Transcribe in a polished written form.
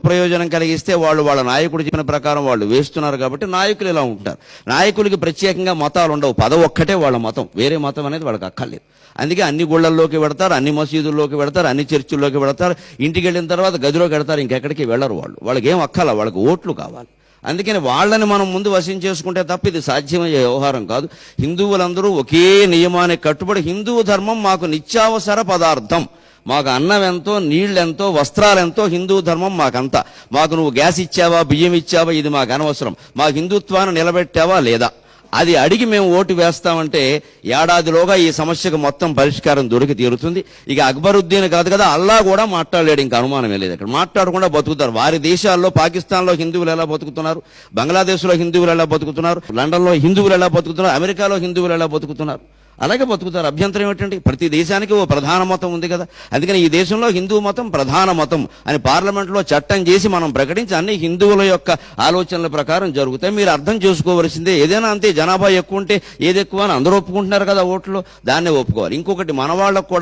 ప్రయోజనం కలిగిస్తే వాళ్ళ నాయకుడు చెప్పిన ప్రకారం వాళ్ళు వేస్తున్నారు కాబట్టి నాయకులు ఇలా ఉంటారు. నాయకులకి ప్రత్యేకంగా మతాలు ఉండవు, పదవి ఒక్కటే వాళ్ళ మతం, వేరే మతం అనేది వాళ్ళకి అక్కర్లేదు. అందుకే అన్ని గుళ్ళల్లోకి వెడతారు, అన్ని మసీదుల్లోకి వెడతారు, అన్ని చర్చిల్లోకి వెడతారు. ఇంటికి వెళ్ళిన తర్వాత గదిలోకి వెడతారు, ఇంకెక్కడికి వెళ్ళరు. వాళ్ళకి ఏం అక్కల, వాళ్ళకి ఓట్లు కావాలి. అందుకని వాళ్ళని మనం ముందు వశం చేసుకుంటే తప్ప ఇది సాధ్యమయ్యే వ్యవహారం కాదు. హిందువులందరూ ఒకే నియమానికి కట్టుబడి, హిందూ ధర్మం మాకు నిత్యావసర పదార్థం, మాకు అన్నం ఎంతో, నీళ్ళెంతో, వస్త్రాలెంతో హిందూ ధర్మం మాకంతా. మాకు నువ్వు గ్యాస్ ఇచ్చావా, బియ్యం ఇచ్చావా, ఇది మాకు అనవసరం. మా హిందుత్వాన్ని నిలబెట్టావా లేదా, అది అడిగి మేము ఓటు వేస్తామంటే ఏడాదిలోగా ఈ సమస్యకు మొత్తం పరిష్కారం దొరికి తీరుతుంది. ఇక అక్బరుద్దీన్ కాదు కదా, అల్లా కూడా మాట్లాడలేడు, ఇంకా అనుమానమే లేదు. ఇక్కడ మాట్లాడకుండా బతుకుతారు. వారి దేశాల్లో, పాకిస్తాన్లో హిందువులు ఎలా బతుకుతున్నారు, బంగ్లాదేశ్లో హిందువులు ఎలా బతుకుతున్నారు, లండన్లో హిందువులు ఎలా బతుకుతున్నారు, అమెరికాలో హిందువులు ఎలా బతుకుతున్నారు, అలాగే బతుకుతారు. అభ్యంతరం ఏమిటండి? ప్రతి దేశానికి ఓ ప్రధాన మతం ఉంది కదా. అందుకని ఈ దేశంలో హిందూ మతం ప్రధాన మతం అని పార్లమెంట్లో చట్టం చేసి మనం ప్రకటించి అన్ని హిందువుల యొక్క ఆలోచనల ప్రకారం జరుగుతాయి. మీరు అర్థం చేసుకోవలసిందే, ఏదైనా అంతే, జనాభా ఎక్కువ ఉంటే ఏది ఎక్కువ అని అందరూ ఒప్పుకుంటున్నారు కదా ఓట్లు, దాన్నే ఒప్పుకోవాలి. ఇంకొకటి, మన వాళ్ళకు కూడా